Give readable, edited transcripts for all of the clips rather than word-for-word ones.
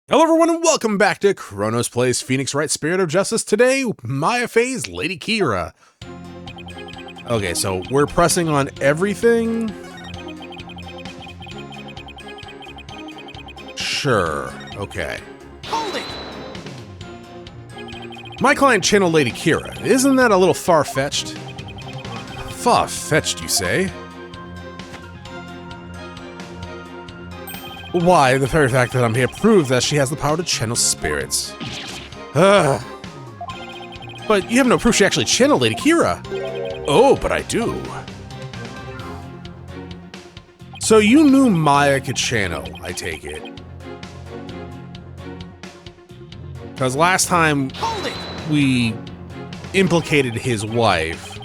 Hello everyone and welcome back to Chronos Plays Phoenix Wright Spirit of Justice. Today, Maya Faye's Lady Kira. Okay, so we're pressing on everything. Sure, okay. Hold it! My client channeled Lady Kira. Isn't that a little far-fetched? Far-fetched, you say? Why, the very fact that I'm here proves that she has the power to channel spirits. Ugh. But you have no proof she actually channeled Lady Kira. Oh, but I do. So you knew Maya could channel, I take it. Because last time we implicated his wife.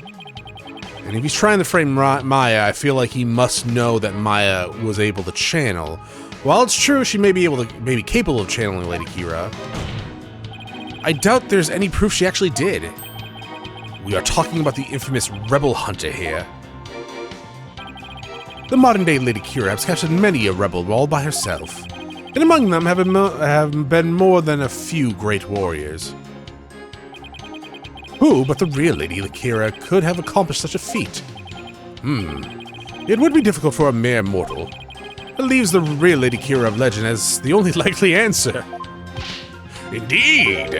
And if he's trying to frame Maya, I feel like he must know that Maya was able to channel. While it's true she may be capable of channeling Lady Kira, I doubt there's any proof she actually did. We are talking about the infamous rebel hunter here. The modern-day Lady Kira has captured many a rebel all by herself, and among them have been more than a few great warriors. Who but the real Lady Kira could have accomplished such a feat? It would be difficult for a mere mortal. It leaves the real Lady Kira of legend as the only likely answer. Indeed!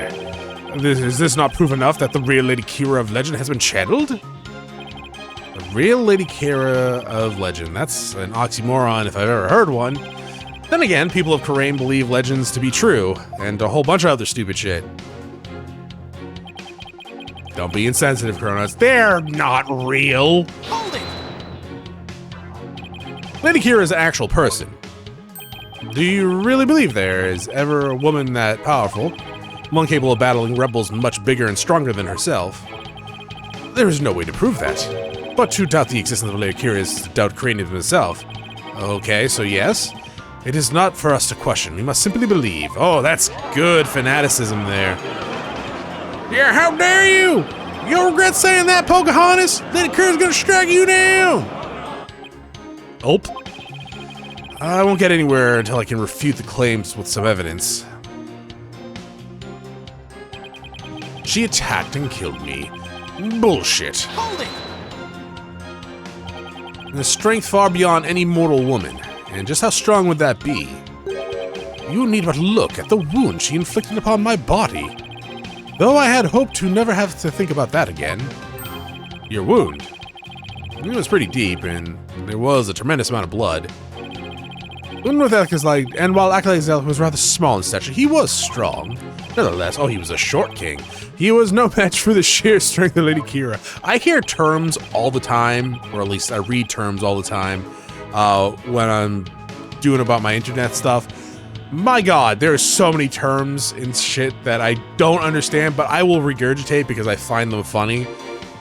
Is this not proof enough that the real Lady Kira of legend has been channeled? The real Lady Kira of legend. That's an oxymoron if I've ever heard one. Then again, people of Karain believe legends to be true, and a whole bunch of other stupid shit. Don't be insensitive, Chronos. They're not real! Hold it! Lady Kira is an actual person. Do you really believe there is ever a woman that powerful, one capable of battling rebels much bigger and stronger than herself? There is no way to prove that. But to doubt the existence of Lady Kira is to doubt creating himself. Okay, so yes? It is not for us to question. We must simply believe. Oh, that's good fanaticism there. Yeah, how dare you! You'll regret saying that, Pocahontas! Lady Kira's gonna strike you down! Oh. I won't get anywhere until I can refute the claims with some evidence. She attacked and killed me. Bullshit. Hold it! And a strength far beyond any mortal woman. And just how strong would that be? You need but look at the wound she inflicted upon my body. Though I had hoped to never have to think about that again. Your wound? It was pretty deep, and there was a tremendous amount of blood. And while Akhlaizel was rather small in stature, he was strong. Nevertheless, he was a short king. He was no match for the sheer strength of Lady Kira. I hear terms all the time, or at least I read terms all the time, when I'm doing about my internet stuff. My god, there are so many terms and shit that I don't understand, but I will regurgitate because I find them funny.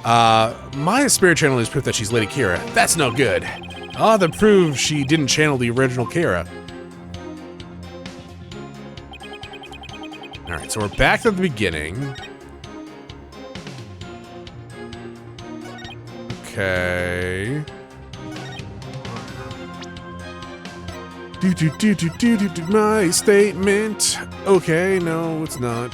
Maya's spirit channeling is proof that she's Lady Kira. That's no good. That proves she didn't channel the original Kira. Alright, so we're back to the beginning. Okay. My statement. Okay, no, it's not.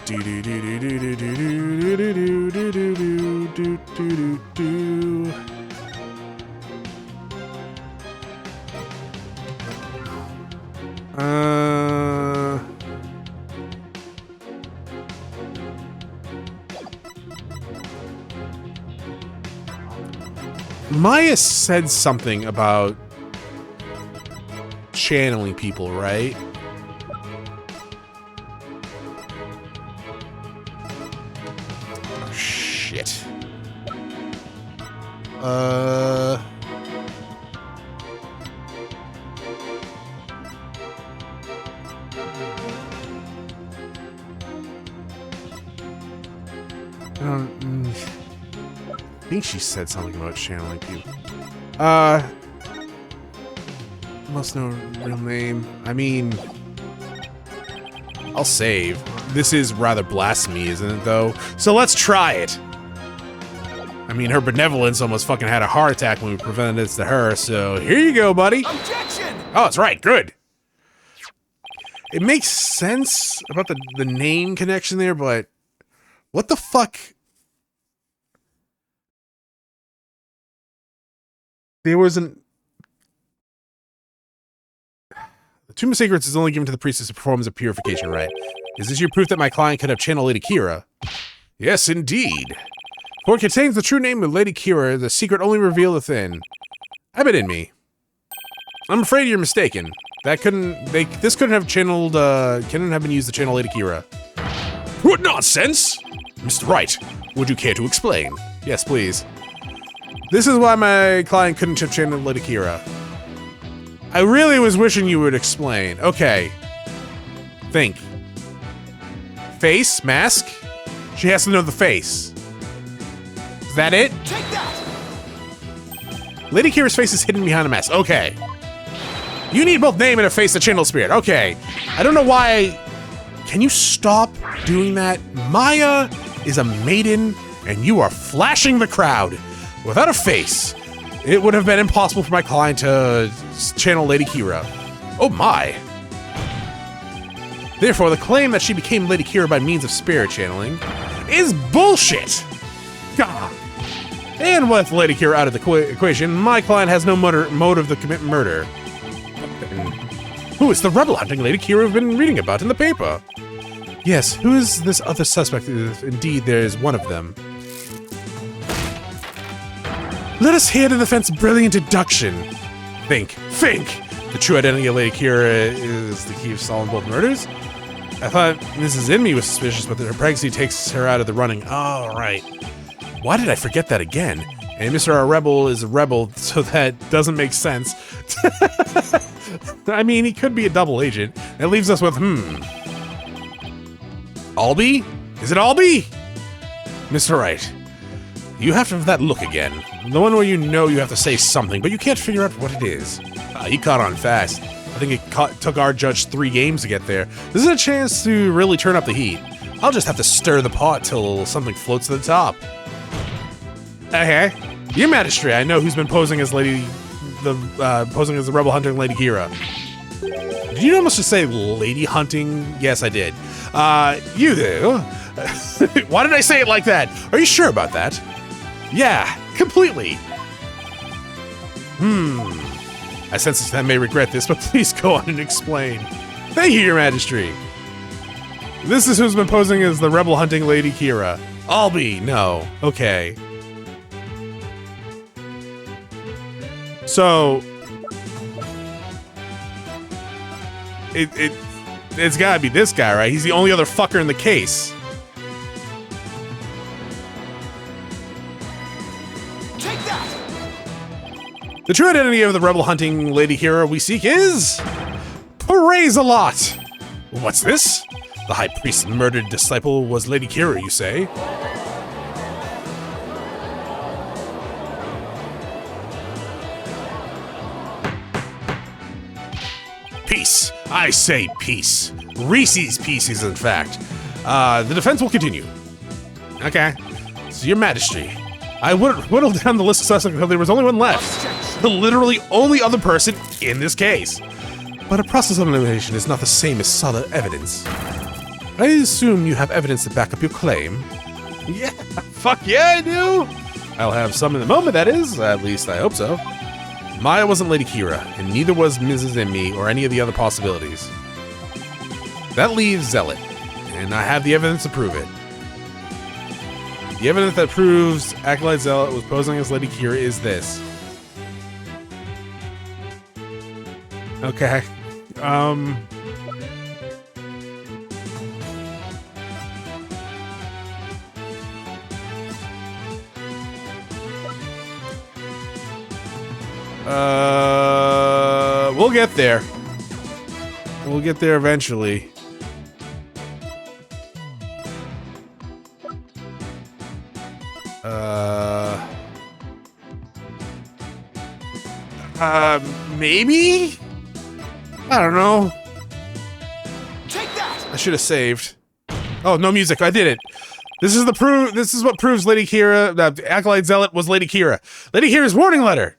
Maya said something about channeling people, right? Oh, shit. I think she said something about channeling people. Must know real name. I mean, I'll save. This is rather blasphemy, isn't it, though? So let's try it. I mean, her benevolence almost fucking had a heart attack when we presented this to her, so here you go, buddy. Objection! Oh, that's right, good. It makes sense about the name connection there, but what the fuck? There was an... The Tomb of Secrets is only given to the priestess who performs a purification rite. Is this your proof that my client could have channeled Lady Kira? Yes, indeed. For it contains the true name of Lady Kira, the secret only revealed within. Have it in me. I'm afraid you're mistaken. This couldn't have channeled, couldn't have been used to channel Lady Kira. What nonsense! Mr. Wright, would you care to explain? Yes, please. This is why my client couldn't have channeled Lady Kira. I really was wishing you would explain. Okay. Think. Face? Mask? She has to know the face. Is that it? Take that! Lady Kira's face is hidden behind a mask. Okay. You need both name and a face to channel spirit. Okay. I don't know why... Can you stop doing that? Maya is a maiden, and you are flashing the crowd. Without a face, it would have been impossible for my client to channel Lady Kira. Oh my. Therefore, the claim that she became Lady Kira by means of spirit channeling is bullshit. God. And with Lady Kira out of the equation, my client has no motive to commit murder. Who is the rebel hunting Lady Kira we've been reading about in the paper? Yes, who is this other suspect if indeed there is one of them? Let us hear the defense's brilliant deduction. Think. The true identity of Lady Kira is the key of solving both murders? I thought Mrs. Inme was suspicious, but her pregnancy takes her out of the running. Oh, right. Why did I forget that again? And Mr. Rebel is a rebel, so that doesn't make sense. I mean, he could be a double agent. That leaves us with, Albie? Is it Albie? Mr. Wright, you have to have that look again. The one where you know you have to say something, but you can't figure out what it is. He caught on fast. I think it took our judge 3 games to get there. This is a chance to really turn up the heat. I'll just have to stir the pot till something floats to the top. Okay. Your Majesty, I know who's been posing as posing as the rebel hunting Lady Kira. Did you almost just say lady hunting? Yes, I did. You do. Why did I say it like that? Are you sure about that? Yeah, completely. I sense that I may regret this, but please go on and explain. Thank you, Your Majesty. This is who's been posing as the rebel hunting Lady Kira. Albie, no. Okay. So... It's gotta be this guy, right? He's the only other fucker in the case. Take that! The true identity of the rebel hunting Lady Kira we seek is... Praise a lot! What's this? The high priest's murdered disciple was Lady Kira, you say? Peace. I say peace. Reese's Pieces, in fact. The defense will continue. Okay. So, Your Majesty, I whittled down the list of suspects until there was only one left. The literally only other person in this case. But a process of elimination is not the same as solid evidence. I assume you have evidence to back up your claim. Yeah, fuck yeah, I do. I'll have some in the moment, that is. At least I hope so. Maya wasn't Lady Kira, and neither was Mrs. Inme or any of the other possibilities. That leaves Zealot, and I have the evidence to prove it. The evidence that proves Acolyte Zealot was posing as Lady Kira is this. Okay. We'll get there. We'll get there eventually. Maybe? I don't know. Take that! I should have saved. Oh, no music. I did it. This is what proves Lady Kira, Acolyte Zealot was Lady Kira. Lady Kira's warning letter.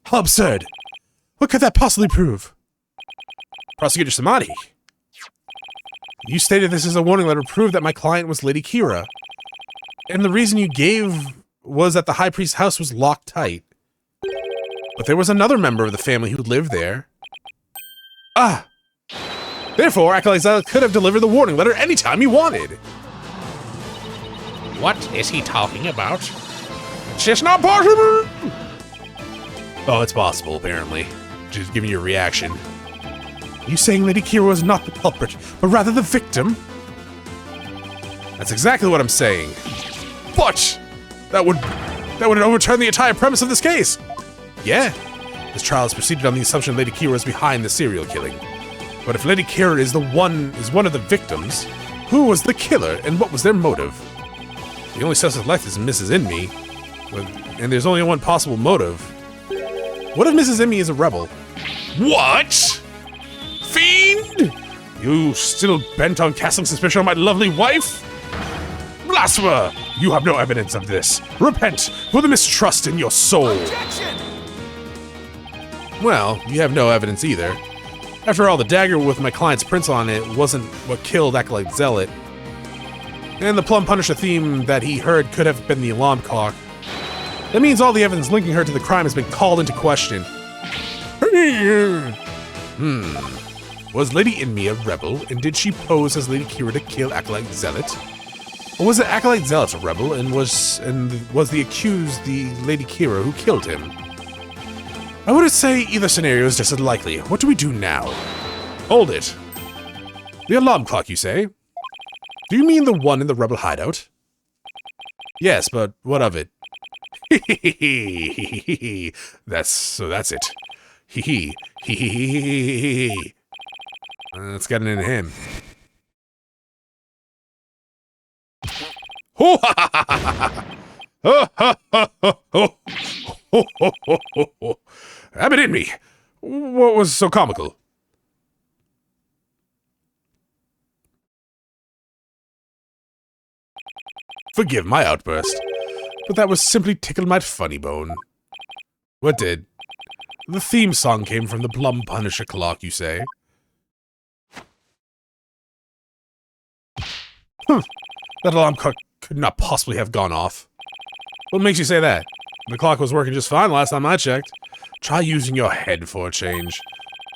How absurd. What could that possibly prove? Prosecutor Samadhi. You stated this is a warning letter to prove that my client was Lady Kira. And the reason you gave was that the High Priest's house was locked tight. But there was another member of the family who lived there. Ah! Therefore, Acolyte Zealot could have delivered the warning letter anytime he wanted. What is he talking about? It's just not possible! Oh, it's possible, apparently. Just giving you a reaction. You saying Lady Kira was not the culprit, but rather the victim? That's exactly what I'm saying. But that would overturn the entire premise of this case. Yeah, this trial has proceeded on the assumption Lady Kira is behind the serial killing. But if Lady Kira is one of the victims, who was the killer and what was their motive? The only suspect left is Mrs. Inme, and there's only one possible motive. What if Mrs. Inme is a rebel? What? Fiend? You still bent on casting suspicion on my lovely wife? Blasphemer! You have no evidence of this. Repent for the mistrust in your soul. Objection! Well, you have no evidence either. After all, the dagger with my client's prints on it wasn't what killed Acolyte Zealot. And the Plum Punisher theme that he heard could have been the alarm clock. That means all the evidence linking her to the crime has been called into question. Was Lady Inme a rebel, and did she pose as Lady Kira to kill Acolyte Zealot? Or was it Acolyte Zealot a rebel, and was the accused the Lady Kira who killed him? I would say either scenario is just as likely. What do we do now? Hold it. The alarm clock, you say? Do you mean the one in the rebel hideout? Yes, but what of it? That's it. Let's get it into him. Abbott in me. What was so comical? Forgive my outburst, but that was simply tickled my funny bone. What did? The theme song came from the Plum Punisher clock, you say? That alarm clock could not possibly have gone off. What makes you say that? The clock was working just fine last time I checked. Try using your head for a change.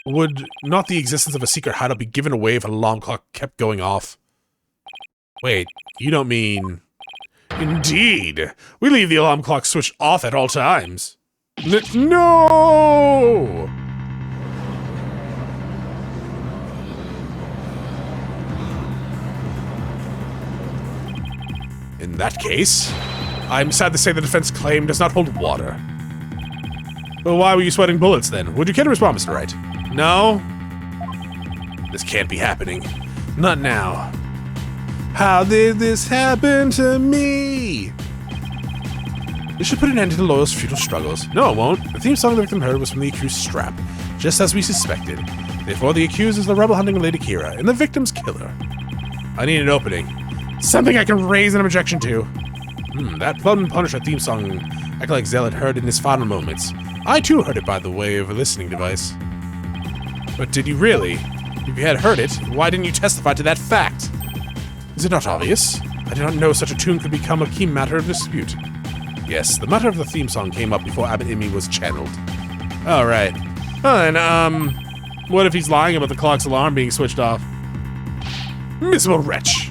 Would not the existence of a secret hideout be given away if an alarm clock kept going off? Wait, you don't mean... Indeed! We leave the alarm clock switched off at all times. No! In that case, I'm sad to say the defense claim does not hold water. Well, why were you sweating bullets then? Would you care to respond, Mr. Wright? No? This can't be happening. Not now. How did this happen to me? This should put an end to the Loyal's futile struggles. No, it won't. The theme song the victim heard was from the accused's strap, just as we suspected. Therefore, the accused is the rebel hunting Lady Kira, and the victim's killer. I need an opening. Something I can raise an objection to. That Plum Punisher theme song Acolyte Zealot heard in his final moments. I too heard it by the way of a listening device. But did you really? If you had heard it, why didn't you testify to that fact? Is it not obvious? I did not know such a tune could become a key matter of dispute. Yes, the matter of the theme song came up before Abbott Inme was channeled. Oh, right. Oh, and, what if he's lying about the clock's alarm being switched off? Miserable wretch!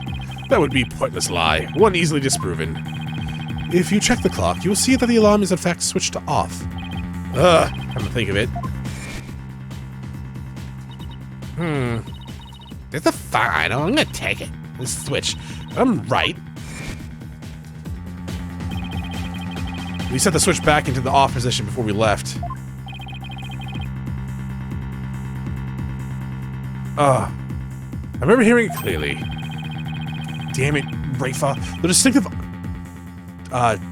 That would be a pointless lie, one easily disproven. If you check the clock, you will see that the alarm is in fact switched to off. Come to think of it. It's a fine, I'm gonna take it. Let's switch. I'm right. We set the switch back into the off position before we left. I remember hearing it clearly. Damn it, Rafa. The distinctive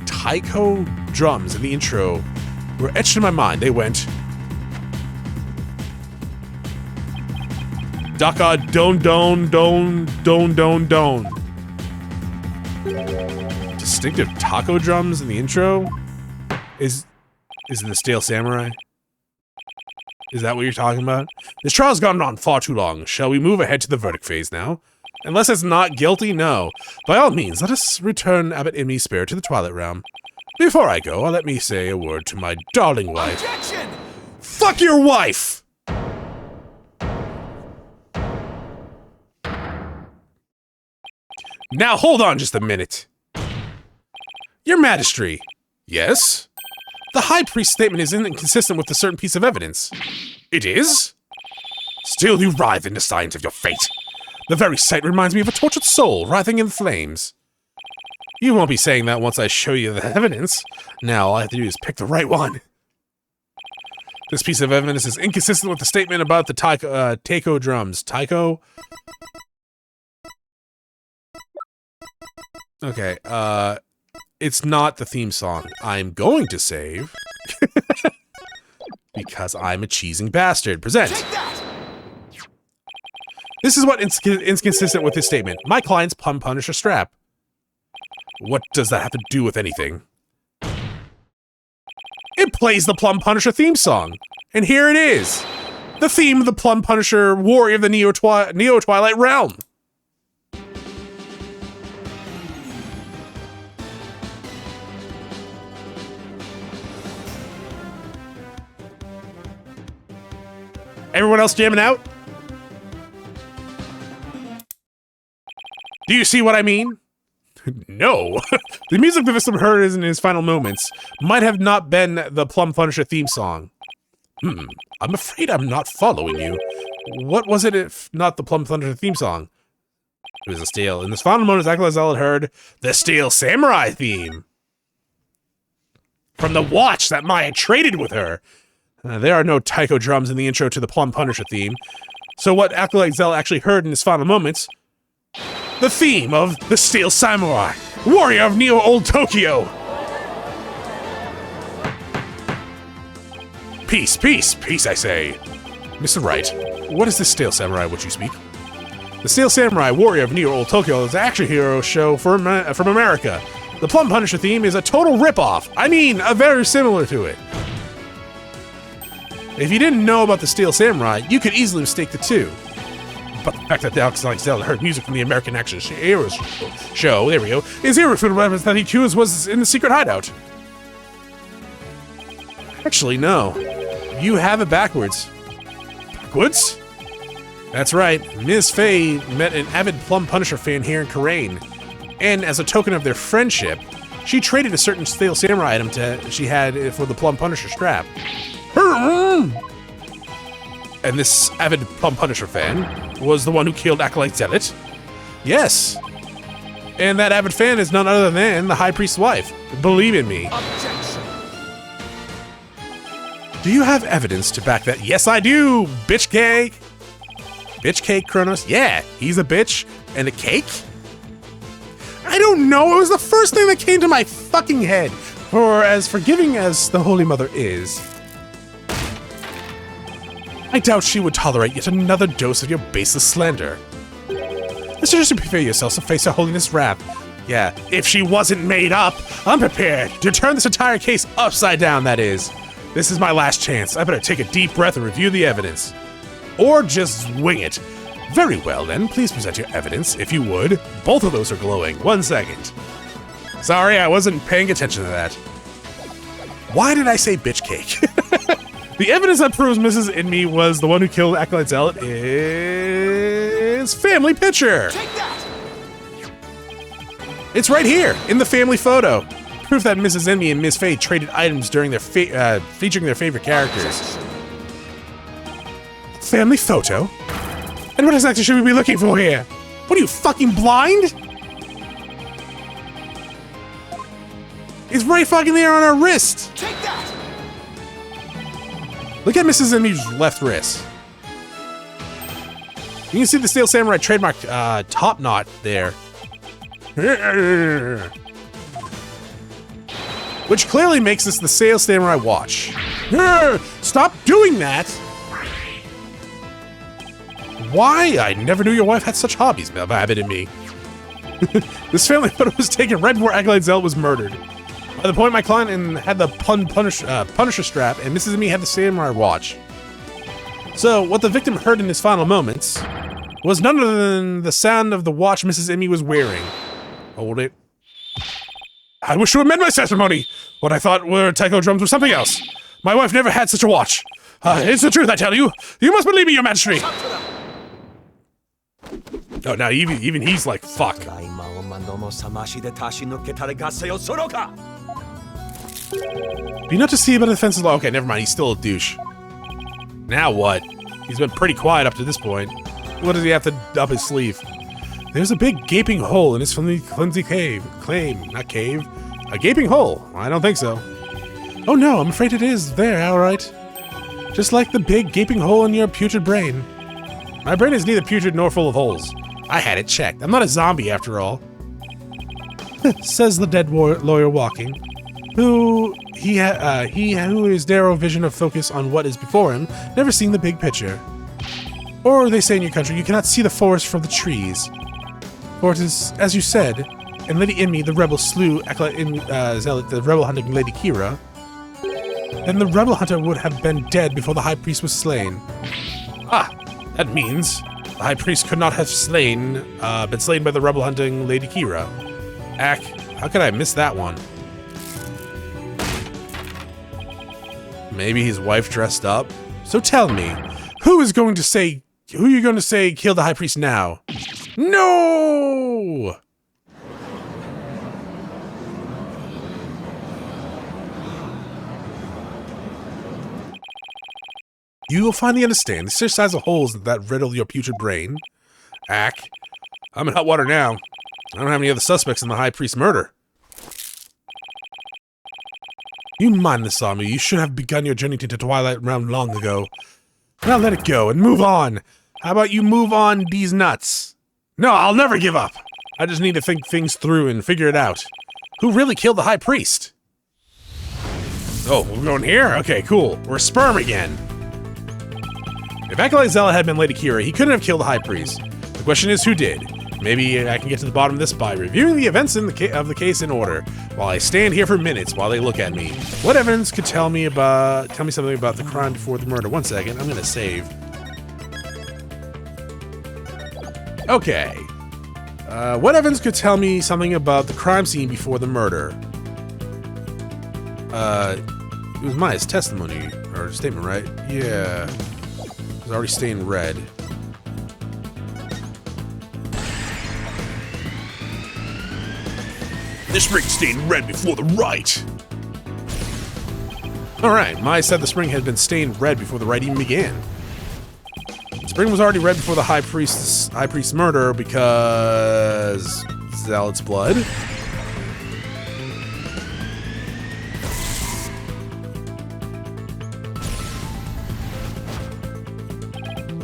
taiko drums in the intro were etched in my mind. They went... Daka don don don don don don. Distinctive taco drums in the intro? Is it the Stale Samurai? Is that what you're talking about? This trial's gone on far too long. Shall we move ahead to the verdict phase now? Unless it's not guilty, no. By all means, let us return Abbot Imy's spirit to the Twilight Realm. Before I go, let me say a word to my darling wife. Objection! Fuck your wife! Now hold on just a minute. Your Majesty. Yes? The High Priest's statement is inconsistent with a certain piece of evidence. It is? Still you writhe in the signs of your fate. The very sight reminds me of a tortured soul writhing in flames. You won't be saying that once I show you the evidence. Now all I have to do is pick the right one. This piece of evidence is inconsistent with the statement about the taiko drums. Taiko? Okay, it's not the theme song. I'm going to save. Because I'm a cheesing bastard. Present. Take that! This is what is inconsistent with his statement. My client's Plum Punisher strap. What does that have to do with anything? It plays the Plum Punisher theme song. And here it is. The theme of the Plum Punisher Warrior of the Neo-Twilight Realm. Everyone else jamming out? Do you see what I mean? No. The music the victim heard in his final moments might have not been the Plum Punisher theme song. I'm afraid I'm not following you. What was it if not the Plum Punisher theme song? It was a Steel. In his final moments, Akalazel had heard the Steel Samurai theme. From the watch that Maya traded with her. There are no taiko drums in the intro to the Plum Punisher theme. So what Akalazel actually heard in his final moments, the theme of the Steel Samurai, Warrior of Neo Old Tokyo. Peace, peace, peace, I say. Mr. Wright, what is this Steel Samurai which you speak? The Steel Samurai, Warrior of Neo Old Tokyo is an action hero show from America. The Plum Punisher theme is a total ripoff. I mean, very similar to it. If you didn't know about the Steel Samurai, you could easily mistake the two. But the fact that the Akalazel heard music from the American action hero show, there we go, is irrefutable evidence that he was in the secret hideout. Actually, no. You have it backwards. Backwards? That's right. Ms. Faye met an avid Plum Punisher fan here in Karain. And as a token of their friendship, she traded a certain Steel Samurai item she had for the Plum Punisher strap. And this avid Plum Punisher fan was the one who killed Acolyte Zealot? Yes. And that avid fan is none other than the High Priest's wife. Believe in me. Objection! Do you have evidence to back that? Yes, I do, bitch cake. Bitch cake, Chronos? Yeah, he's a bitch. And a cake? I don't know, it was the first thing that came to my fucking head. For as forgiving as the Holy Mother is, I doubt she would tolerate yet another dose of your baseless slander. Let's just prepare yourselves to face her holiness' wrath. Yeah, if she wasn't made up, I'm prepared to turn this entire case upside down, that is. This is my last chance. I better take a deep breath and review the evidence. Or just wing it. Very well then, please present your evidence, if you would. Both of those are glowing. 1 second. Sorry, I wasn't paying attention to that. Why did I say bitch cake? The evidence that proves Mrs. Inme was the one who killed Acolyte Zealot is family picture. Take that! It's right here in the family photo. Proof that Mrs. Inme and Miss Faye traded items during their featuring their favorite characters. Family photo? And what exactly should we be looking for here? What are you, fucking blind? It's right fucking there on our wrist. Take that! Look at Mrs. Inme's left wrist. You can see the Steel Samurai trademark top knot there. Which clearly makes this the Steel Samurai watch. Stop doing that! Why? I never knew your wife had such hobbies, Abbott and me. This family photo was taken right before Acolyte Zealot was murdered. By the point my client had the Punisher strap, and Mrs. Me had the Samurai watch. So, what the victim heard in his final moments was none other than the sound of the watch Mrs. Emmy was wearing. Hold it. I wish to amend my testimony. What I thought were taiko drums were something else. My wife never had such a watch. It's the truth, I tell you. You must believe me, your majesty. Oh, now even he's like, fuck. Be not to see about the defense law. Okay, never mind. He's still a douche. Now what? He's been pretty quiet up to this point. What does he have to up his sleeve? There's a big gaping hole in his flimsy cave. Not cave. A gaping hole. I don't think so. Oh no, I'm afraid it is there, alright. Just like the big gaping hole in your putrid brain. My brain is neither putrid nor full of holes. I had it checked. I'm not a zombie after all. Says the dead lawyer walking. Who his narrow vision of focus on what is before him, never seeing the big picture. Or they say in your country, you cannot see the forest from the trees. For it is, as you said, and Lady Emmy, the rebel, slew Zealot, the rebel hunting Lady Kira, then the rebel hunter would have been dead before the high priest was slain. Ah, that means the high priest could not have been slain by the rebel hunting Lady Kira. Ack, how could I miss that one? Maybe his wife dressed up? So tell me, who are you going to say killed the high priest now? No! You will finally understand the sheer size of holes that riddle your putrid brain. Ack, I'm in hot water now. I don't have any other suspects in the high priest's murder. You mindless zombie, you should have begun your journey to the Twilight Realm long ago. Now let it go and move on. How about you move on these nuts? No, I'll never give up. I just need to think things through and figure it out. Who really killed the high priest? Oh, we're going here? Okay, cool. We're sperm again. If Acolyte Zealot had been Lady Kira, he couldn't have killed the high priest. The question is, who did? Maybe I can get to the bottom of this by reviewing the events of the case in order, while I stand here for minutes while they look at me. What evidence could tell me something about the crime before the murder? 1 second, I'm gonna save. Okay. What evidence could tell me something about the crime scene before the murder? It was Maya's testimony, or statement, right? Yeah. It was already stained red. The spring stained red before the rite. Alright, Maya said the spring had been stained red before the rite even began. The spring was already red before the high priest's murder because Zealot's blood.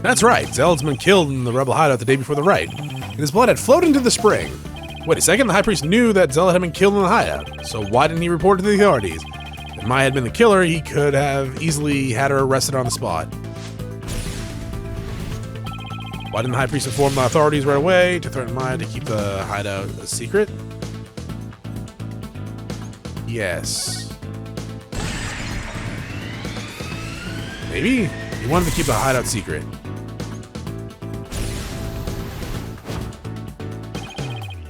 That's right, Zealot's been killed in the rebel hideout the day before the rite, and his blood had flowed into the spring. Wait a second, the high priest knew that Zealot had been killed in the hideout, so why didn't he report it to the authorities? If Maya had been the killer, he could have easily had her arrested on the spot. Why didn't the high priest inform the authorities right away to threaten Maya to keep the hideout a secret? Yes. Maybe? He wanted to keep the hideout secret.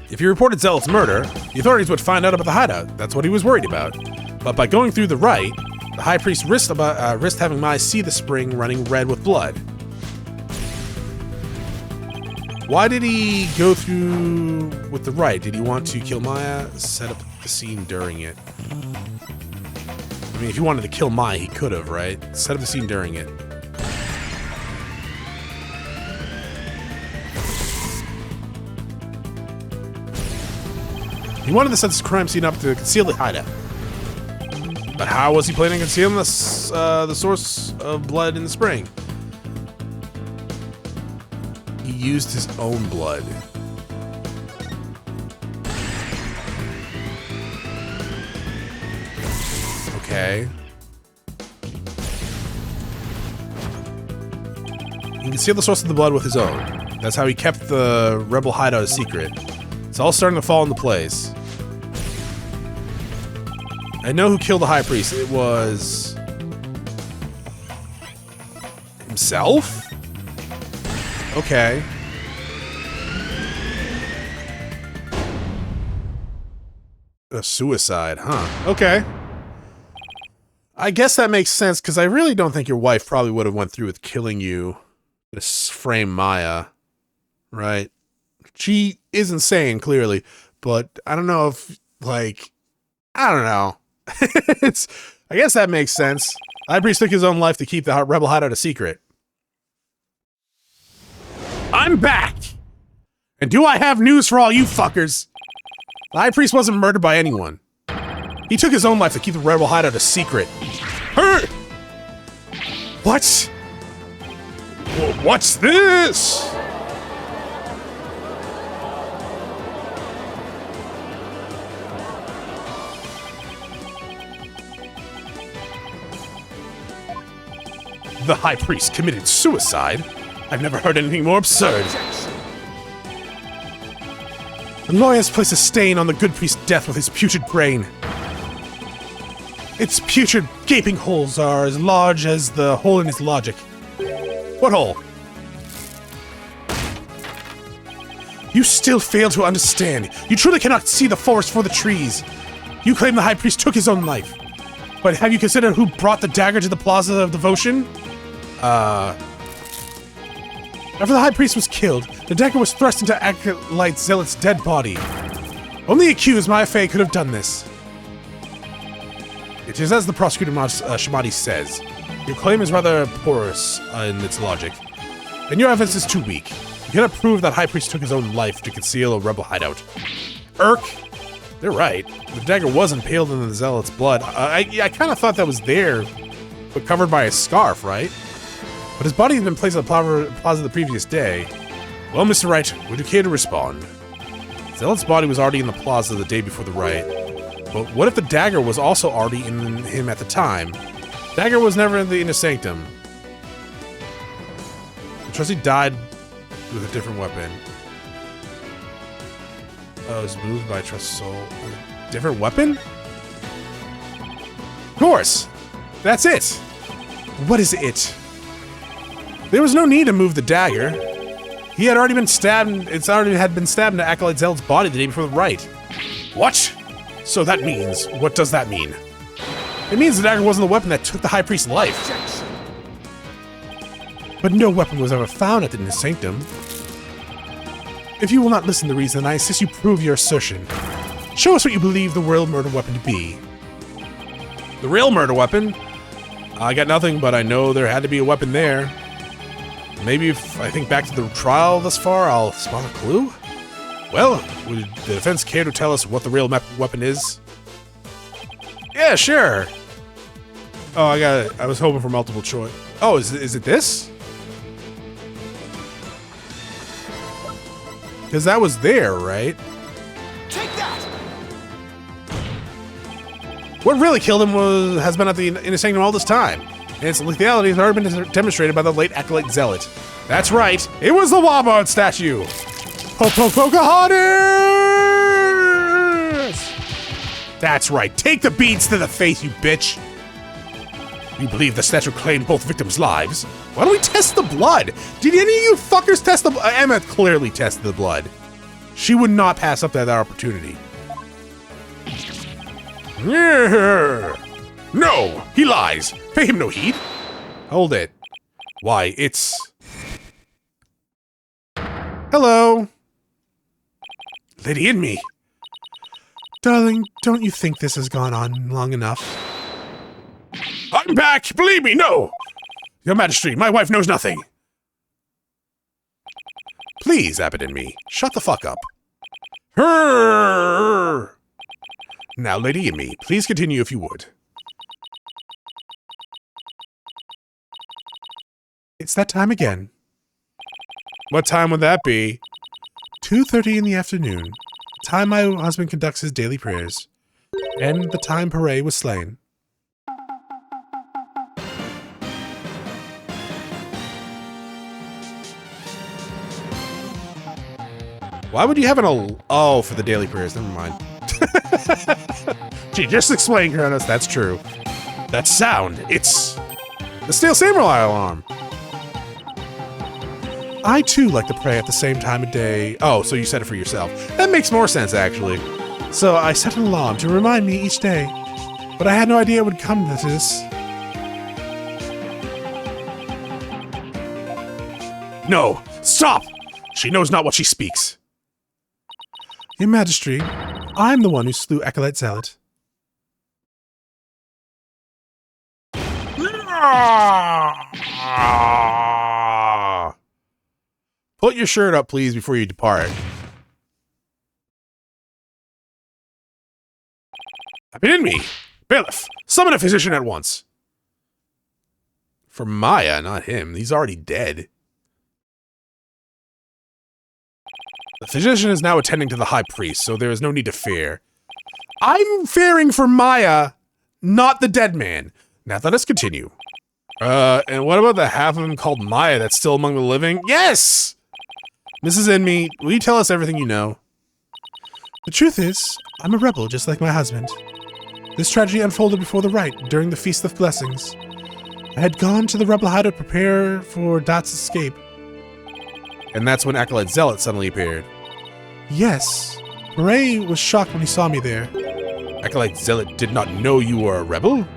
If he reported Zealot's murder, the authorities would find out about the hideout. That's what he was worried about. But by going through the rite, the high priest risked having Maya see the spring running red with blood. Why did he go through with the rite? Did he want to kill Maya? Set up the scene during it. I mean, if he wanted to kill Maya, he could have, right? Set up the scene during it. He wanted to set this crime scene up to conceal the hideout. But how was he planning on concealing the source of blood in the spring? He used his own blood. Okay. He concealed the source of the blood with his own. That's how he kept the rebel hideout a secret. It's all starting to fall into place. I know who killed the high priest. It was himself? Okay. A suicide, huh? Okay. I guess that makes sense, because I really don't think your wife probably would have went through with killing you to frame Maya, right? She is insane, clearly, but I don't know if, like, I don't know. I guess that makes sense. High Priest took his own life to keep the rebel hideout a secret. I'm back! And do I have news for all you fuckers? The High Priest wasn't murdered by anyone. He took his own life to keep the rebel hideout a secret. What? What's this? The High Priest committed suicide? I've never heard anything more absurd. The lawyer has placed a stain on the good priest's death with his putrid brain. Its putrid, gaping holes are as large as the hole in his logic. What hole? You still fail to understand. You truly cannot see the forest for the trees. You claim the High Priest took his own life. But have you considered who brought the dagger to the Plaza of Devotion? After the High Priest was killed, the dagger was thrust into Acolyte Zealot's dead body. Only accused Maya Fey could have done this. It is as the prosecutor Shimadi says. Your claim is rather porous in its logic, and your evidence is too weak. You cannot prove that High Priest took his own life to conceal a rebel hideout. They're right. The dagger was impaled in the Zealot's blood. I kind of thought that was there, but covered by a scarf, right? But his body had been placed at the plaza the previous day. Well, Mr. Wright, would you care to respond? Zealot's body was already in the plaza the day before the riot. But what if the dagger was also already in him at the time? Dagger was never in the inner sanctum. The trustee died with a different weapon. Oh, it was moved by trust soul. A different weapon? Of course! That's it! What is it? There was no need to move the dagger. He had already been stabbed. It's already had been stabbed into Acolyte Zealot's body the day before the rite. What? So that means, what does that mean? It means the dagger wasn't the weapon that took the High Priest's life. But no weapon was ever found at the inner sanctum. If you will not listen to reason, I insist you prove your assertion. Show us what you believe the real murder weapon to be. The real murder weapon? I got nothing, but I know there had to be a weapon there. Maybe if I think back to the trial thus far, I'll spot a clue? Well, would the defense care to tell us what the real weapon is? Yeah, sure. Oh, I was hoping for multiple choice. Oh, is it this? Because that was there, right? Take that! What really killed him has been at the inner sanctum all this time. And its lethality has already been demonstrated by the late Acolyte Zealot. That's right, it was the Wabard statue! Pocahontas! That's right, take the beads to the face, you bitch! You believe the statue claimed both victims' lives? Why don't we test the blood? Did any of you fuckers test the blood? Emma clearly tested the blood. She would not pass up that opportunity. No, he lies. Pay him no heed. Hold it. Why, it's... Hello. Lady in me. Darling, don't you think this has gone on long enough? I'm back! Believe me, no! Your Majesty, my wife knows nothing. Please, Abbot and me, shut the fuck up. Now, Lady and me, please continue if you would. It's that time again. What time would that be? 2:30 in the afternoon. The time my husband conducts his daily prayers. And the time Pare was slain. Why would you have oh, for the daily prayers, never mind. Gee, just explain, Chronos, that's true. That sound, it's the Steel Samurai alarm. I too like to pray at the same time of day. Oh, so you said it for yourself. That makes more sense, actually. So I set an alarm to remind me each day, but I had no idea it would come to this. No! Stop! She knows not what she speaks. Your Majesty, I'm the one who slew Acolyte Zealot. Put your shirt up, please, before you depart. Abandon me! Bailiff, summon a physician at once. For Maya, not him. He's already dead. The physician is now attending to the high priest, so there is no need to fear. I'm fearing for Maya, not the dead man. Now let us continue. And what about the half of him called Maya that's still among the living? Yes! Mrs. Enme, will you tell us everything you know? The truth is, I'm a rebel just like my husband. This tragedy unfolded before the rite during the Feast of Blessings. I had gone to the rebel hideout to prepare for Dot's escape. And that's when Acolyte Zealot suddenly appeared. Yes. Bray was shocked when he saw me there. Acolyte Zealot did not know you were a rebel?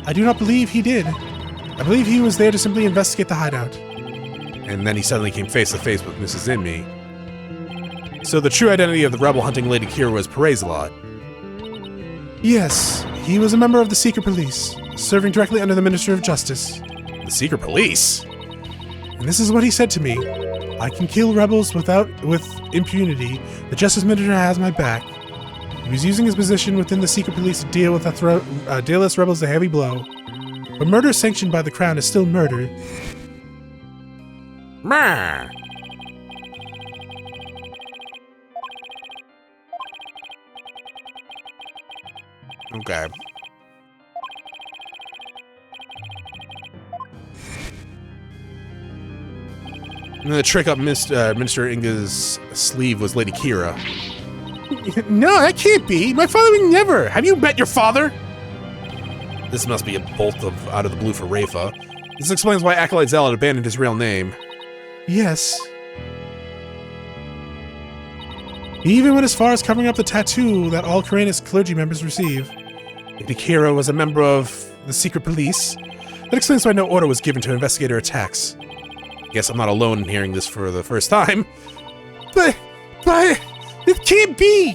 I do not believe he did. I believe he was there to simply investigate the hideout. And then he suddenly came face to face with Mrs. Enme. So the true identity of the rebel hunting Lady Kira was Perezalot. Yes, he was a member of the Secret Police, serving directly under the Minister of Justice. The Secret Police? And this is what he said to me. I can kill rebels with impunity. The Justice Minister has my back. He was using his position within the Secret Police to deal with dealist rebels a heavy blow. But murder sanctioned by the Crown is still murder. Meh. Okay. And the trick up Minister Inga's sleeve was Lady Kira. No, that can't be. My father would never. Have you met your father? This must be a bolt out of the blue for Rafa. This explains why Acolyte Zealot abandoned his real name. Yes. He even went as far as covering up the tattoo that all Chronos clergy members receive. Lady Kira was a member of the Secret Police. That explains why no order was given to investigate her attacks. Guess I'm not alone in hearing this for the first time. But, it can't be!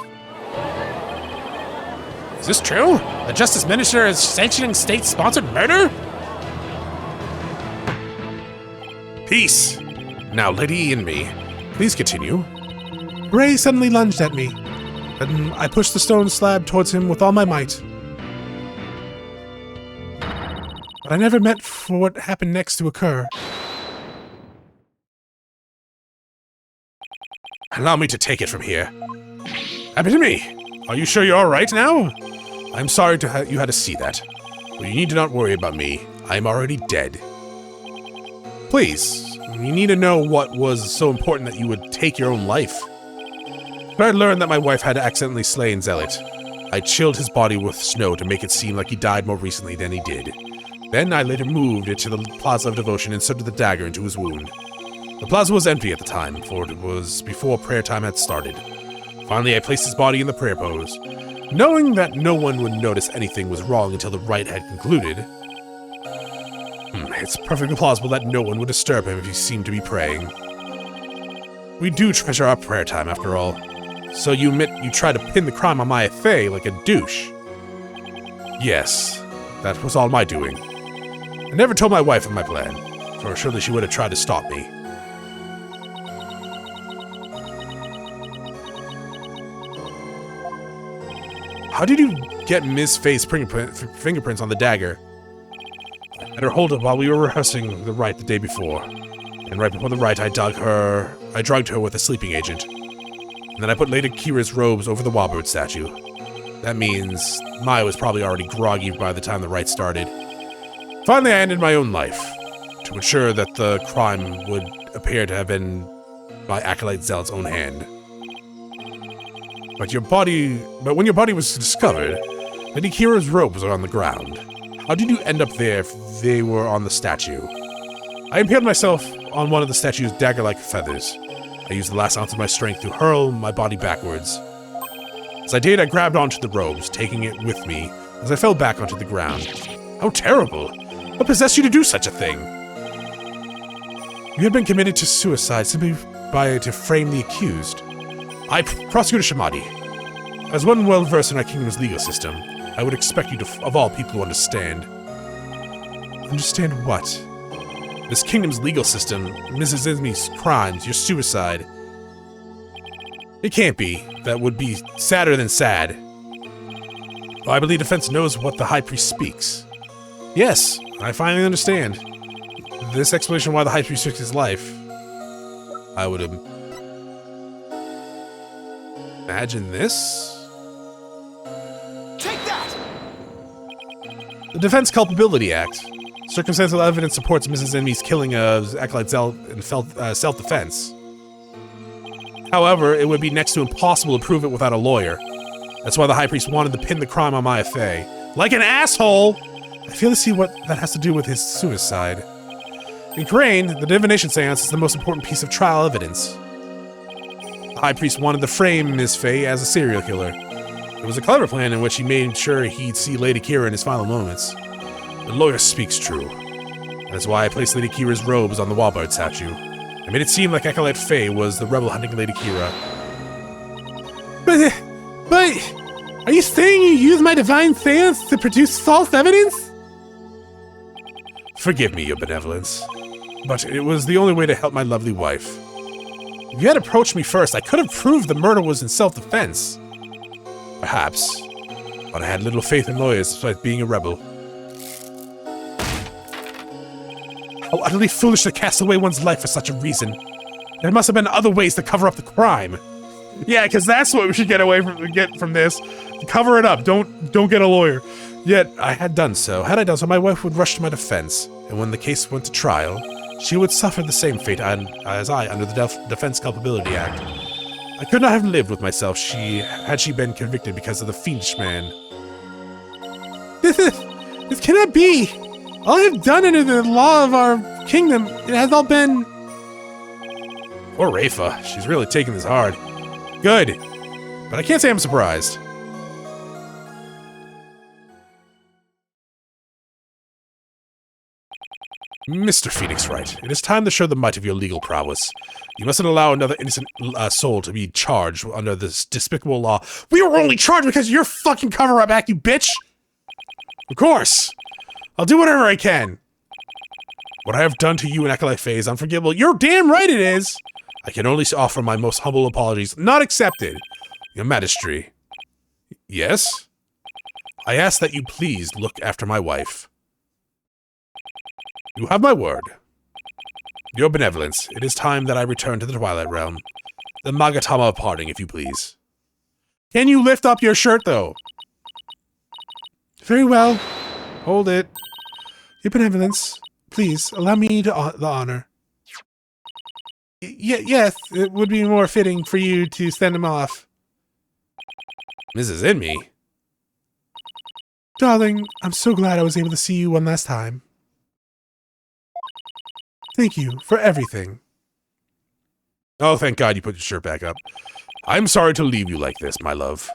Is this true? The Justice Minister is sanctioning state-sponsored murder? Peace! Now, Lady Enme, please continue. Bray suddenly lunged at me, and I pushed the stone slab towards him with all my might. But I never meant for what happened next to occur. Allow me to take it from here. Enme, are you sure you're all right now? I'm sorry you had to see that. But you need to not worry about me. I'm already dead. Please, you need to know what was so important that you would take your own life. When I learned that my wife had accidentally slain Zealot, I chilled his body with snow to make it seem like he died more recently than he did. Then I later moved it to the Plaza of Devotion and inserted the dagger into his wound. The plaza was empty at the time, for it was before prayer time had started. Finally, I placed his body in the prayer pose, knowing that no one would notice anything was wrong until the rite had concluded. It's perfectly plausible that no one would disturb him if he seemed to be praying. We do treasure our prayer time, after all. So you admit you tried to pin the crime on Maya Fey like a douche? Yes, that was all my doing. I never told my wife of my plan, for surely she would have tried to stop me. How did you get Ms. Fey's fingerprints on the dagger? I had her hold it while we were rehearsing the rite the day before. And right before the rite, I drugged her with a sleeping agent. And then I put Lady Kira's robes over the Warbird statue. That means Maya was probably already groggy by the time the rite started. Finally, I ended my own life, to ensure that the crime would appear to have been by Acolyte Zealot's own hand. But when your body was discovered, Lady Kira's robes are on the ground. How did you end up there if they were on the statue? I impaled myself on one of the statue's dagger-like feathers. I used the last ounce of my strength to hurl my body backwards. As I did, I grabbed onto the robes, taking it with me as I fell back onto the ground. How terrible! What possessed you to do such a thing? You had been committed to suicide simply to frame the accused. I, Prosecutor Shamadi, as one well-versed in our kingdom's legal system, I would expect you to, of all people, to understand. Understand what? This kingdom's legal system, Mrs. Izmi's crimes, your suicide. It can't be. That would be sadder than sad. Well, I believe defense knows what the High Priest speaks. Yes, I finally understand. This explanation why the High Priest took his life. I would imagine this? Take that! The Defense Culpability Act. Circumstantial evidence supports Mrs. Envy's killing of Acolyte in self-defense. However, it would be next to impossible to prove it without a lawyer. That's why the High Priest wanted to pin the crime on my Faye. Like an asshole! I fail to see what that has to do with his suicide. In Crane, the divination seance is the most important piece of trial evidence. The High Priest wanted to frame Miss Faye as a serial killer. It was a clever plan in which he made sure he'd see Lady Kira in his final moments. The lawyer speaks true. That's why I placed Lady Kira's robes on the Wallbard statue. I made it seem like Acolyte Faye was the rebel hunting Lady Kira. But, are you saying you used my divine seance to produce false evidence? Forgive me, your benevolence, but it was the only way to help my lovely wife. If you had approached me first, I could have proved the murder was in self-defense. Perhaps, but I had little faith in lawyers despite being a rebel. How utterly foolish to cast away one's life for such a reason. There must have been other ways to cover up the crime. Yeah, because that's what we should get from this. Cover it up. Don't get a lawyer. Yet I had done so. Had I done so, my wife would rush to my defense, and when the case went to trial, she would suffer the same fate as I under the Defense Culpability Act. I could not have lived with myself had she been convicted because of the fiendish man. This cannot be. All I have done under the law of our kingdom, it has all been... Poor Rafa. She's really taking this hard. Good. But I can't say I'm surprised. Mr. Phoenix Wright, it is time to show the might of your legal prowess. You mustn't allow another innocent soul to be charged under this despicable law. We were only charged because of your fucking cover-up act, you bitch! Of course! I'll do whatever I can. What I have done to you and Acolyte Faye is unforgivable. You're damn right it is! I can only offer my most humble apologies. Not accepted. Your Majesty. Yes? I ask that you please look after my wife. You have my word. Your benevolence, it is time that I return to the Twilight Realm. The Magatama of parting, if you please. Can you lift up your shirt, though? Very well. Hold it. Your benevolence, please, allow me the honor. Yes, it would be more fitting for you to send him off. Mrs. Inme? Darling, I'm so glad I was able to see you one last time. Thank you for everything. Oh, thank God you put your shirt back up. I'm sorry to leave you like this, my love.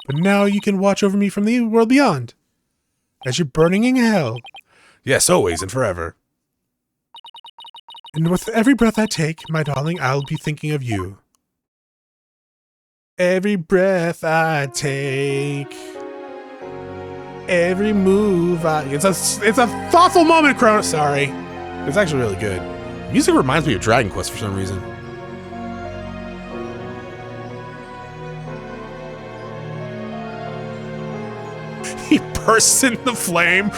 But now you can watch over me from the world beyond. As you're burning in hell. Yes, always and forever. And with every breath I take, my darling, I'll be thinking of you. Every breath I take. Every move it's a thoughtful moment, Chronos. Sorry. It's actually really good. Music reminds me of Dragon Quest for some reason. He bursts into the flame.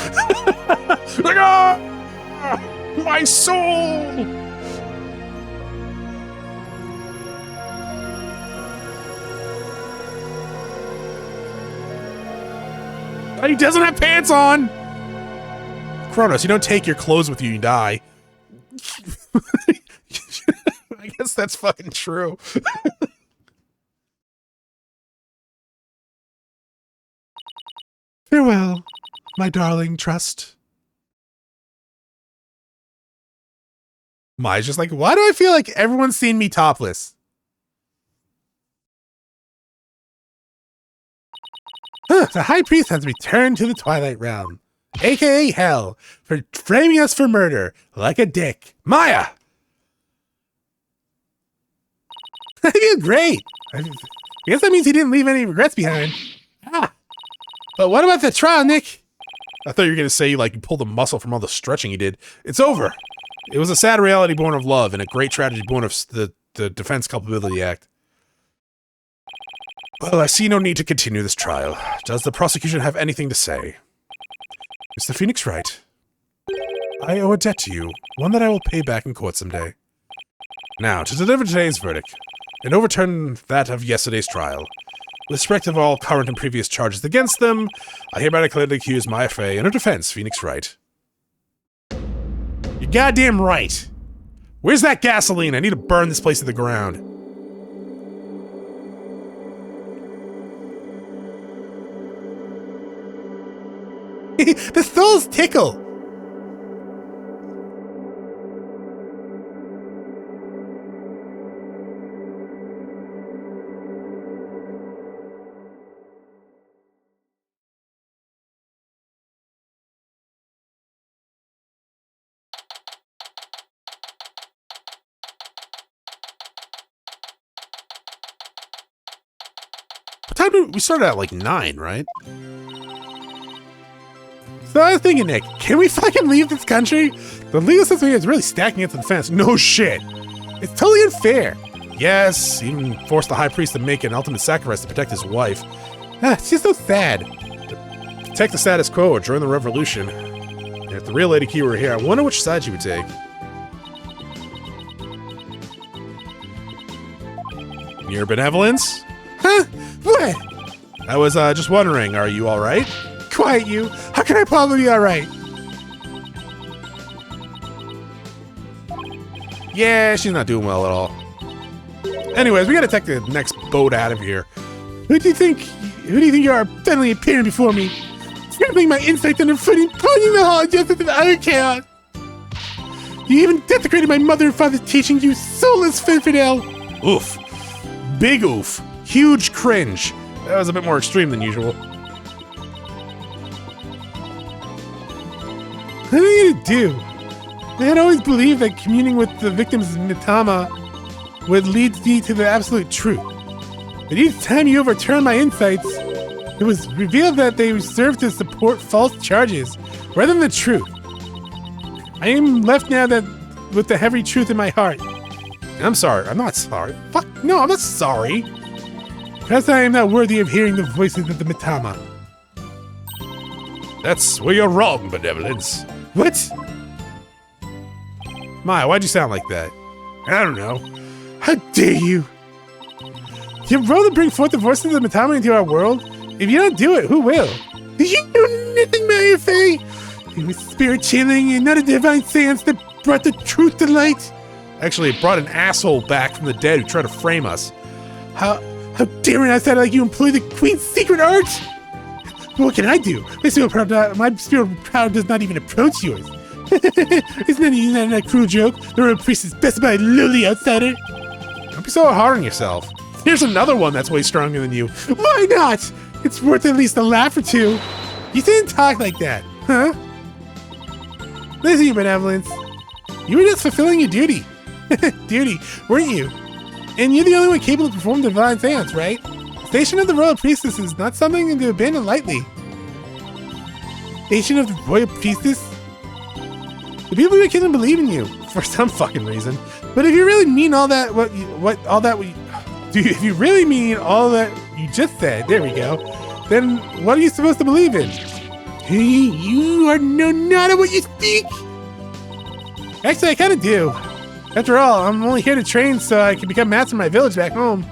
Like, ah! My soul! He doesn't have pants on! Chronos, you don't take your clothes with you, you die. I guess that's fucking true. Farewell, my darling trust. Maya's just like, why do I feel like everyone's seen me topless? The High Priest has returned to the Twilight Realm, aka Hell, for framing us for murder, like a dick. Maya! I feel great. I guess that means he didn't leave any regrets behind. But what about the trial, Nick? I thought you were going to say you pulled a muscle from all the stretching you did. It's over. It was a sad reality born of love and a great tragedy born of the Defense Culpability Act. Well, I see no need to continue this trial. Does the prosecution have anything to say? Mr. Phoenix Wright, I owe a debt to you, one that I will pay back in court someday. Now, to deliver today's verdict, and overturn that of yesterday's trial. With respect of all current and previous charges against them, I hereby declare the accused Maya Fey and her defense, Phoenix Wright. You're goddamn right. Where's that gasoline? I need to burn this place to the ground. The souls tickle. What time did we started at 9, right? So I was thinking, Nick, can we fucking leave this country? The legal system here is really stacking against the defense. No shit. It's totally unfair. Yes, even forced the High Priest to make an ultimate sacrifice to protect his wife. It's just so sad. To protect the status quo or join the revolution. And if the real Lady Key were here, I wonder which side she would take. Your benevolence? Huh? What? I was just wondering, are you alright? Quiet you! How can I possibly be alright? Yeah, she's not doing well at all. Anyways, we gotta take the next boat out of here. Who do you think you are suddenly appearing before me? Trampling my insights under foot and pointing the hall of justice and utter chaos! You even desecrated my mother and father's teaching, you soulless infidel! Oof. Big oof. Huge cringe. That was a bit more extreme than usual. What are you gonna do? I had always believed that communing with the victim's Mitama would lead me to the absolute truth. But each time you overturned my insights, it was revealed that they served to support false charges, rather than the truth. I am left now with the heavy truth in my heart. I'm sorry. I'm not sorry. Fuck, no, I'm not sorry. Perhaps I am not worthy of hearing the voices of the Mitama. That's where you're wrong, Benevolence. What? Maya, why'd you sound like that? I don't know. How dare you? You role to bring forth the voices of the Mitama into our world? If you don't do it, who will? You know nothing, Maya Fey. It was spirit channeling and not a divine seance that brought the truth to light. Actually, it brought an asshole back from the dead who tried to frame us. How dare an outsider like you employ the Queen's secret art? What can I do? My spiritual power does not even approach yours. Isn't that a cruel joke? The royal priest is best by a lowly outsider. Don't be so hard on yourself. Here's another one that's way stronger than you. Why not? It's worth at least a laugh or two. You didn't talk like that, huh? Listen, your benevolence. You were just fulfilling your duty. Duty, weren't you? And you're the only one capable of performing the divine seance, right? The station of the royal priestess is not something to abandon lightly. Station of the royal priestess? The people in your kingdom believe in you for some fucking reason. But if you really mean all that, if you really mean all that you just said, there we go. Then what are you supposed to believe in? You are not at what you speak. Actually, I kind of do. After all, I'm only here to train so I can become master of my village back home.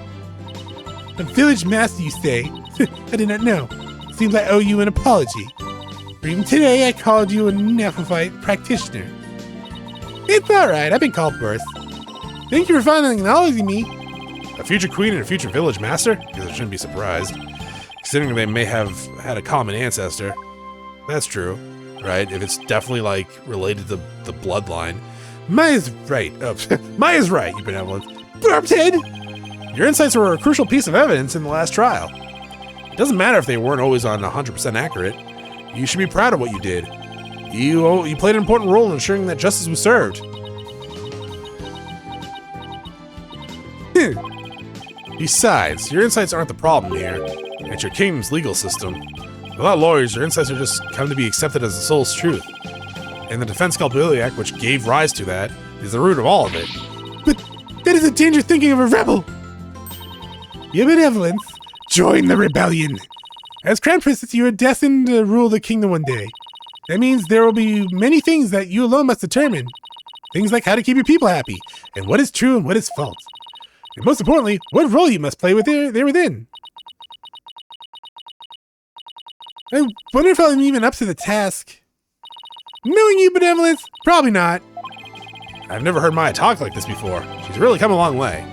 A village master, you say? I did not know. Seems I owe you an apology. Or even today, I called you a neophyte practitioner. It's alright, I've been called worse. Thank you for finally acknowledging me. A future queen and a future village master? Because I shouldn't be surprised. Considering they may have had a common ancestor. That's true, right? If it's definitely, related to the bloodline. Maya's right. Maya's right, you benevolent. Head! Your insights were a crucial piece of evidence in the last trial. It doesn't matter if they weren't always on 100% accurate. You should be proud of what you did. You played an important role in ensuring that justice was served. Besides, your insights aren't the problem here. It's your kingdom's legal system. Without lawyers, your insights are just come to be accepted as the soul's truth. And the Defense Culpability Act, which gave rise to that, is the root of all of it. But that is a dangerous thinking of a rebel! Your benevolence, join the rebellion. As Crown Princess, you are destined to rule the kingdom one day. That means there will be many things that you alone must determine. Things like how to keep your people happy, and what is true and what is false. And most importantly, what role you must play there within. I wonder if I'm even up to the task. Knowing you, benevolence? Probably not. I've never heard Maya talk like this before. She's really come a long way.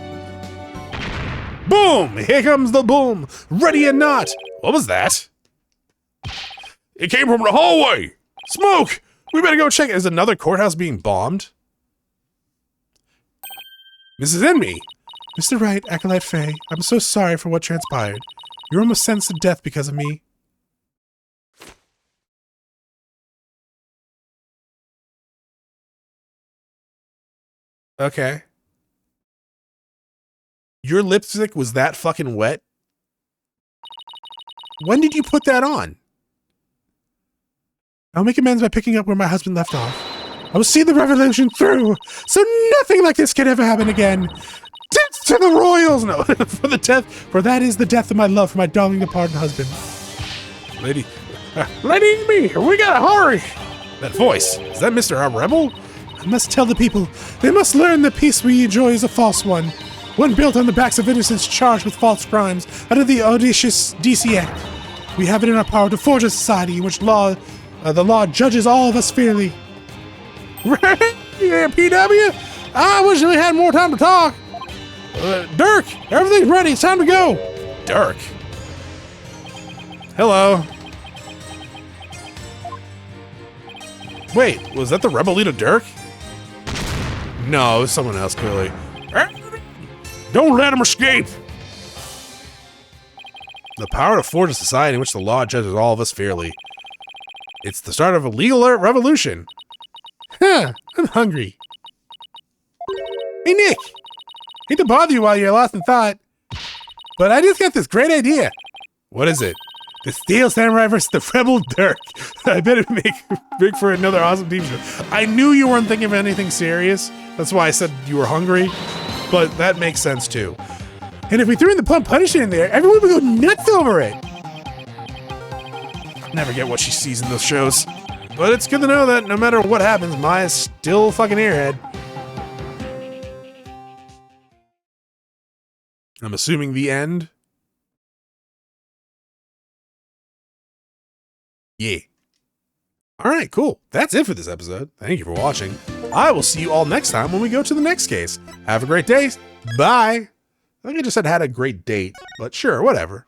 Boom! Here comes the boom! Ready or not! What was that? It came from the hallway! Smoke! We better go check. Is another courthouse being bombed? Mrs. Enemy! Mr. Wright, Acolyte Faye, I'm so sorry for what transpired. You're almost sentenced to death because of me. Okay. Your lipstick was that fucking wet? When did you put that on? I'll make amends by picking up where my husband left off. I will see the revolution through, so nothing like this can ever happen again. Death to the royals! No, for that is the death of my love for my darling departed husband. Lady me, we gotta hurry! That voice, is that Mr. Rebel? I must tell the people, they must learn the peace we enjoy is a false one built on the backs of innocents charged with false crimes under the audacious DC Act. We have it in our power to forge a society in which the law judges all of us fairly. Yeah, PW, I wish we had more time to talk. Dirk, everything's ready, it's time to go. Dirk. Hello. Wait, was that the rebel leader Dirk? No, it was someone else, clearly. Don't let him escape! The power to forge a society in which the law judges all of us fairly. It's the start of a legal revolution. Huh, I'm hungry. Hey, Nick! Hate to bother you while you're lost in thought, but I just got this great idea. What is it? The Steel Samurai versus the Rebel Dirk. I bet it'd make big for another awesome team show. I knew you weren't thinking of anything serious. That's why I said you were hungry. But that makes sense too. And if we threw in the Plum Punisher in there, everyone would go nuts over it. Never get what she sees in those shows. But it's good to know that no matter what happens, Maya's still fucking airhead. I'm assuming the end. Yeah. Alright, cool. That's it for this episode. Thank you for watching. I will see you all next time when we go to the next case. Have a great day. Bye. I think I just said had a great date, but sure, whatever.